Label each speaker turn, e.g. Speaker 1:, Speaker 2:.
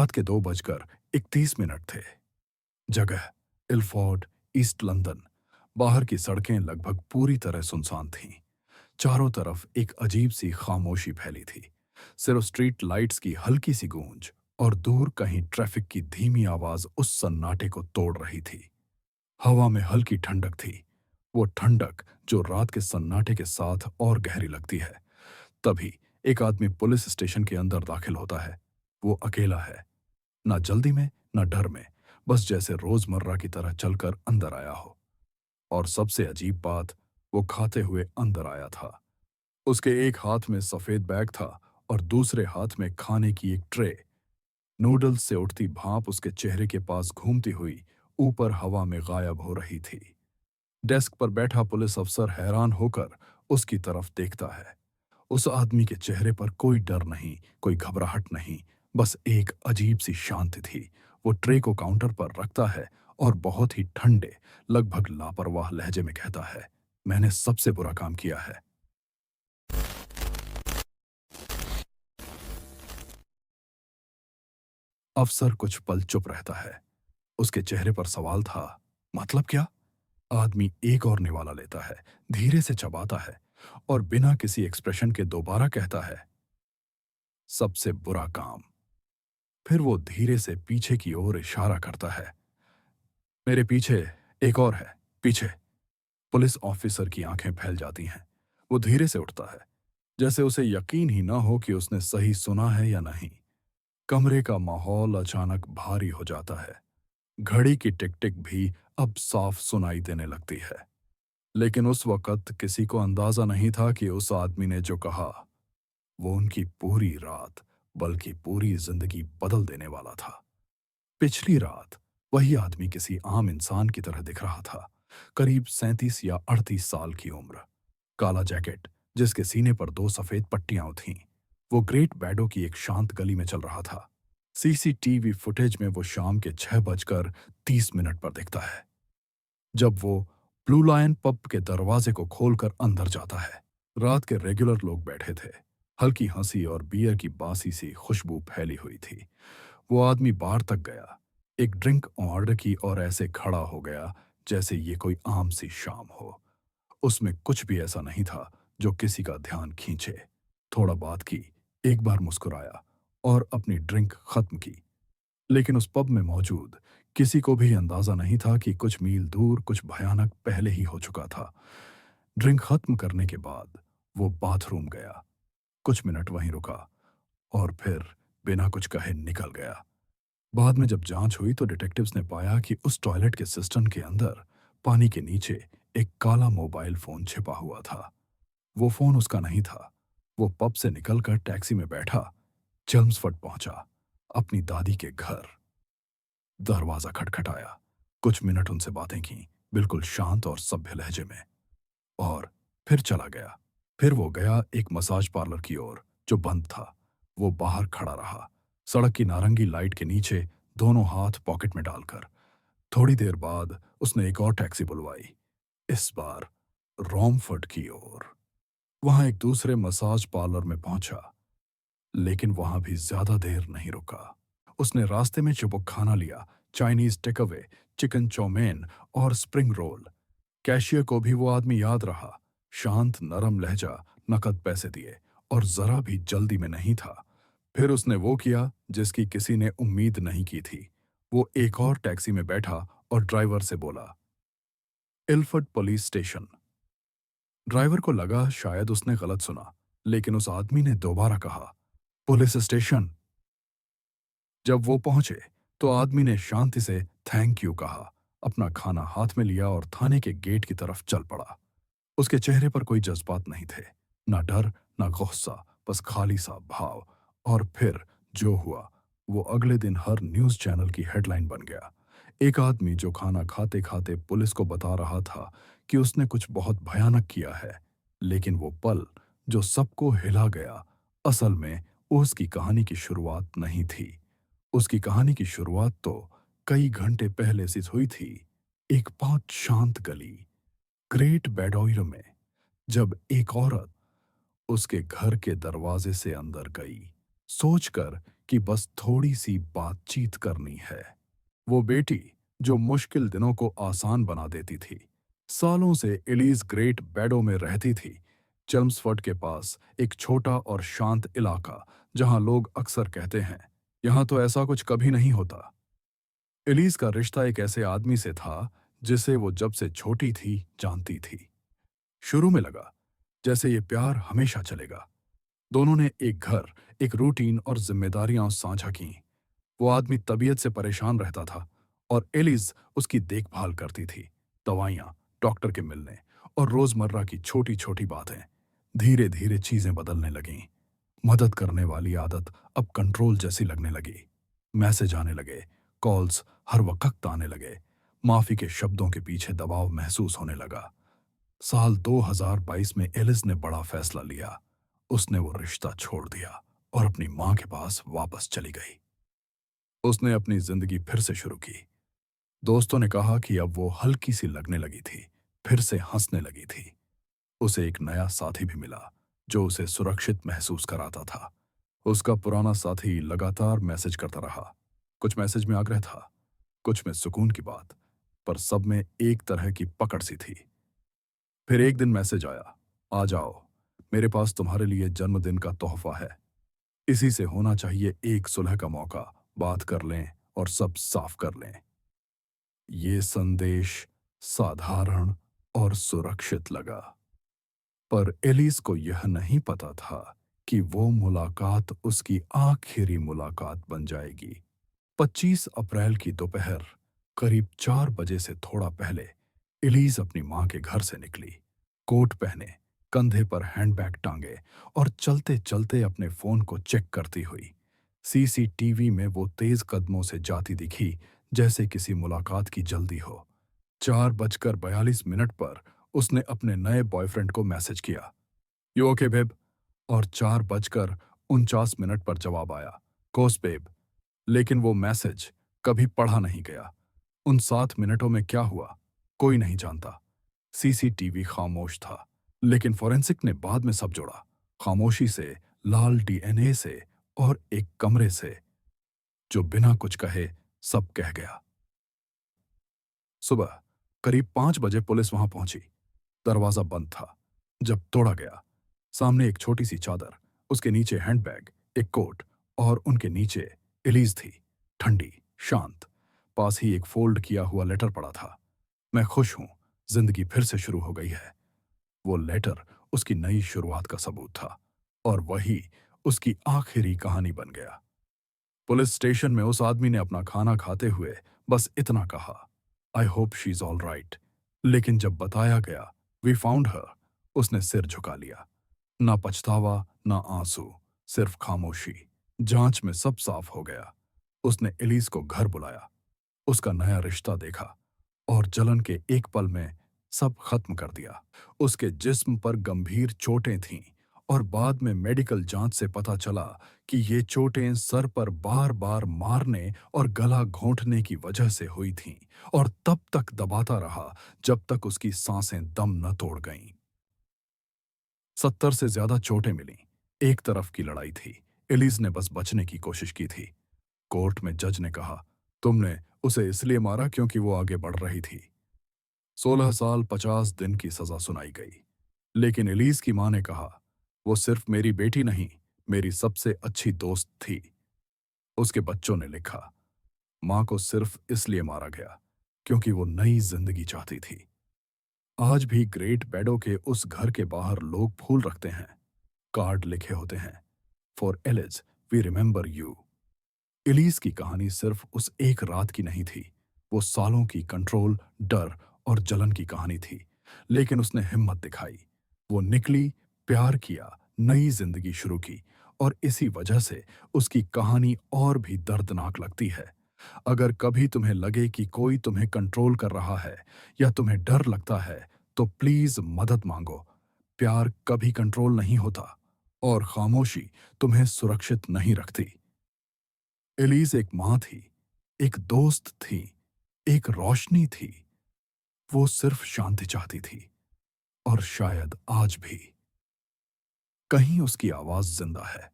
Speaker 1: रात के 2:31 थे। जगह इल्फोर्ड, ईस्ट लंदन। बाहर की सड़कें लगभग पूरी तरह सुनसान थीं। चारों तरफ एक अजीब सी खामोशी फैली थी। सिर्फ स्ट्रीट लाइट्स की हल्की सी गूंज और दूर कहीं ट्रैफिक की धीमी आवाज उस सन्नाटे को तोड़ रही थी। हवा में हल्की ठंडक थी, वो ठंडक जो रात के सन्नाटे के साथ और गहरी लगती है। तभी एक आदमी पुलिस स्टेशन के अंदर दाखिल होता है। वो अकेला है, ना जल्दी में ना डर में, बस जैसे रोजमर्रा की तरह चलकर अंदर आया हो। और सबसे अजीब बात, वो खाते हुए अंदर आया था। उसके एक हाथ में सफेद बैग था और दूसरे हाथ में खाने की एक ट्रे। नूडल्स से उठती भाप उसके चेहरे के पास घूमती हुई ऊपर हवा में गायब हो रही थी। डेस्क पर बैठा पुलिस अफसर हैरान होकर उसकी तरफ देखता है। उस आदमी के चेहरे पर कोई डर नहीं, कोई घबराहट नहीं, बस एक अजीब सी शांति थी। वो ट्रे को काउंटर पर रखता है और बहुत ही ठंडे, लगभग लापरवाह लहजे में कहता है, मैंने सबसे बुरा काम किया है। अफसर कुछ पल चुप रहता है। उसके चेहरे पर सवाल था, मतलब क्या? आदमी एक और निवाला लेता है, धीरे से चबाता है और बिना किसी एक्सप्रेशन के दोबारा कहता है, सबसे बुरा काम। फिर वो धीरे से पीछे की ओर इशारा करता है। मेरे पीछे एक और है, पीछे। पुलिस ऑफिसर की आंखें फैल जाती हैं। वो धीरे से उठता है, जैसे उसे यकीन ही ना हो कि उसने सही सुना है या नहीं। कमरे का माहौल अचानक भारी हो जाता है। घड़ी की टिक टिक भी अब साफ सुनाई देने लगती है। लेकिन उस वक्त किसी को अंदाजा नहीं था कि उस आदमी ने जो कहा, वो उनकी पूरी रात, बल्कि पूरी जिंदगी बदल देने वाला था। पिछली रात वही आदमी किसी आम इंसान की तरह दिख रहा था, करीब 37 या 38 साल की उम्र, काला जैकेट जिसके सीने पर 2 सफेद पट्टियां थीं। वो ग्रेट बैडो की एक शांत गली में चल रहा था। सीसीटीवी फुटेज में वो शाम के 6:30 पर दिखता है, जब वो ब्लू लायन पब के दरवाजे को खोलकर अंदर जाता है। रात के रेगुलर लोग बैठे थे। हल्की हंसी और बियर की बासी सी खुशबू फैली हुई थी। वो आदमी बार तक गया, एक ड्रिंक ऑर्डर की और ऐसे खड़ा हो गया जैसे ये कोई आम सी शाम हो। उसमें कुछ भी ऐसा नहीं था जो किसी का ध्यान खींचे। थोड़ा बात की, एक बार मुस्कुराया और अपनी ड्रिंक खत्म की। लेकिन उस पब में मौजूद किसी को भी अंदाजा नहीं था कि कुछ मील दूर कुछ भयानक पहले ही हो चुका था। ड्रिंक खत्म करने के बाद वो बाथरूम गया, कुछ मिनट वहीं रुका और फिर बिना कुछ कहे निकल गया। बाद में जब जांच हुई तो डिटेक्टिव्स ने पाया कि उस टॉयलेट के सिस्टम के अंदर पानी के नीचे एक काला मोबाइल फोन छिपा हुआ था। वो फोन उसका नहीं था। वो पब से निकलकर टैक्सी में बैठा, चेल्मसफर्ड पहुंचा, अपनी दादी के घर। दरवाजा खटखटाया, कुछ मिनट उनसे बातें की, बिल्कुल शांत और सभ्य लहजे में, और फिर चला गया। फिर वो गया एक मसाज पार्लर की ओर जो बंद था। वो बाहर खड़ा रहा, सड़क की नारंगी लाइट के नीचे, दोनों हाथ पॉकेट में डालकर। थोड़ी देर बाद उसने एक और टैक्सी बुलवाई, इस बार रोमफord की ओर। वहां एक दूसरे मसाज पार्लर में पहुंचा, लेकिन वहां भी ज्यादा देर नहीं रुका। उसने रास्ते में चुबुक खाना लिया, चाइनीज टेकअवे, चिकन चौमेन और स्प्रिंग रोल। कैशियर को भी वो आदमी याद रहा, शांत नरम लहजा, नकद पैसे दिए और जरा भी जल्दी में नहीं था। फिर उसने वो किया जिसकी किसी ने उम्मीद नहीं की थी। वो एक और टैक्सी में बैठा और ड्राइवर से बोला, इल्फर्ड पुलिस स्टेशन। ड्राइवर को लगा शायद उसने गलत सुना, लेकिन उस आदमी ने दोबारा कहा, पुलिस स्टेशन। जब वो पहुंचे तो आदमी ने शांति से थैंक यू कहा, अपना खाना हाथ में लिया और थाने के गेट की तरफ चल पड़ा। उसके चेहरे पर कोई जज्बात नहीं थे, ना डर ना गुस्सा, बस खाली सा भाव। और फिर जो हुआ वो अगले दिन हर न्यूज़ चैनल की हेडलाइन बन गया। एक आदमी जो खाना खाते खाते पुलिस को बता रहा था कि उसने कुछ बहुत भयानक किया है, लेकिन वो पल जो सबको हिला गया, असल में उसकी कहानी की शुरुआत नहीं थी। उसकी कहानी की शुरुआत तो कई घंटे पहले से हुई थी, एक बहुत शांत गली, ग्रेट बैडोइर में, जब एक औरत उसके घर के दरवाजे से अंदर गई, सोचकर कि बस थोड़ी सी बातचीत करनी है। वो बेटी जो मुश्किल दिनों को आसान बना देती थी। सालों से एलिस ग्रेट बेडो में रहती थी, चेल्म्सफोर्ड के पास, एक छोटा और शांत इलाका जहां लोग अक्सर कहते हैं, यहां तो ऐसा कुछ कभी नहीं होता। एलिस का रिश्ता एक ऐसे आदमी से था जिसे वो जब से छोटी थी जानती थी। शुरू में लगा जैसे ये प्यार हमेशा चलेगा। दोनों ने एक घर, एक रूटीन और जिम्मेदारियां साझा की। वो आदमी तबीयत से परेशान रहता था और एलिस उसकी देखभाल करती थी। दवाइयां, डॉक्टर के मिलने और रोजमर्रा की छोटी छोटी बातें। धीरे धीरे चीजें बदलने लगीं। मदद करने वाली आदत अब कंट्रोल जैसी लगने लगी। मैसेज आने लगे, कॉल्स हर वक्त आने लगे। माफी के शब्दों के पीछे दबाव महसूस होने लगा। साल 2022 में एलिस ने बड़ा फैसला लिया। उसने वो रिश्ता छोड़ दिया और अपनी मां के पास वापस चली गई। उसने अपनी जिंदगी फिर से शुरू की। दोस्तों ने कहा कि अब वो हल्की सी लगने लगी थी, फिर से हंसने लगी थी। उसे एक नया साथी भी मिला जो उसे सुरक्षित महसूस कराता था। उसका पुराना साथी लगातार मैसेज करता रहा। कुछ मैसेज में आग्रह था, कुछ में सुकून की बात, पर सब में एक तरह की पकड़ सी थी। फिर एक दिन मैसेज आया, आ जाओ, मेरे पास तुम्हारे लिए जन्मदिन का तोहफा है। इसी से होना चाहिए एक सुलह का मौका, बात कर लें और सब साफ कर लें। ये संदेश साधारण और सुरक्षित लगा, पर एलिस को यह नहीं पता था कि वो मुलाकात उसकी आखिरी मुलाकात बन जाएगी। 25 अप्रैल की दोपहर करीब 4 बजे से थोड़ा पहले एलिस अपनी मां के घर से निकली। कोट पहने, कंधे पर हैंडबैग टांगे और चलते चलते अपने फोन को चेक करती हुई सीसीटीवी में वो तेज कदमों से जाती दिखी जैसे किसी मुलाकात की जल्दी हो। 4:42 पर उसने अपने नए बॉयफ्रेंड को मैसेज किया, यू ओके बेब? और 4:49 पर जवाब आया, कोर्स बेब। लेकिन वो मैसेज कभी पढ़ा नहीं गया। उन 7 मिनटों में क्या हुआ, कोई नहीं जानता। सीसीटीवी खामोश था, लेकिन फोरेंसिक ने बाद में सब जोड़ा। खामोशी से, लाल डीएनए से और एक कमरे से जो बिना कुछ कहे सब कह गया। सुबह करीब 5 बजे पुलिस वहां पहुंची। दरवाजा बंद था। जब तोड़ा गया, सामने एक छोटी सी चादर, उसके नीचे हैंडबैग, एक कोट और उनके नीचे एलिस थी, ठंडी, शांत। पास ही एक फोल्ड किया हुआ लेटर पड़ा था, मैं खुश हूं, जिंदगी फिर से शुरू हो गई है। वो लेटर उसकी नई शुरुआत का सबूत था और वही उसकी आखिरी कहानी बन गया। पुलिस स्टेशन में उस आदमी ने अपना खाना खाते हुए बस इतना कहा, I hope she is all right. लेकिन जब बताया गया वी फाउंड हर, उसने सिर झुका लिया। ना पछतावा, ना आंसू, सिर्फ खामोशी। जांच में सब साफ हो गया। उसने एलिस को घर बुलाया, उसका नया रिश्ता देखा और जलन के एक पल में सब खत्म कर दिया। उसके जिस्म पर गंभीर चोटें थीं और बाद में मेडिकल जांच से पता चला कि ये चोटें सर पर बार बार मारने और गला घोंटने की वजह से हुई थीं और तब तक दबाता रहा जब तक उसकी सांसें दम न तोड़ गईं। 70 से ज्यादा चोटें मिलीं। एक तरफ की लड़ाई थी, एलिस ने बस बचने की कोशिश की थी। कोर्ट में जज ने कहा, तुमने उसे इसलिए मारा क्योंकि वो आगे बढ़ रही थी। 16 साल 50 दिन की सजा सुनाई गई। लेकिन एलिस की मां ने कहा, वो सिर्फ मेरी बेटी नहीं, मेरी सबसे अच्छी दोस्त थी। उसके बच्चों ने लिखा, मां को सिर्फ इसलिए मारा गया क्योंकि वो नई जिंदगी चाहती थी। आज भी ग्रेट बेडो के उस घर के बाहर लोग फूल रखते हैं, कार्ड लिखे होते हैं, for Alice we remember you. Alice की कहानी सिर्फ उस एक रात की नहीं थी, वो सालों की कंट्रोल, डर और जलन की कहानी थी। लेकिन उसने हिम्मत दिखाई, वो निकली, प्यार किया, नई जिंदगी शुरू की और इसी वजह से उसकी कहानी और भी दर्दनाक लगती है। अगर कभी तुम्हें लगे कि कोई तुम्हें कंट्रोल कर रहा है या तुम्हें डर लगता है, तो प्लीज मदद मांगो। प्यार कभी कंट्रोल नहीं होता और खामोशी तुम्हें सुरक्षित नहीं रखती। एलिस एक मां थी, एक दोस्त थी, एक रोशनी थी। वो सिर्फ शांति चाहती थी और शायद आज भी कहीं उसकी आवाज जिंदा है।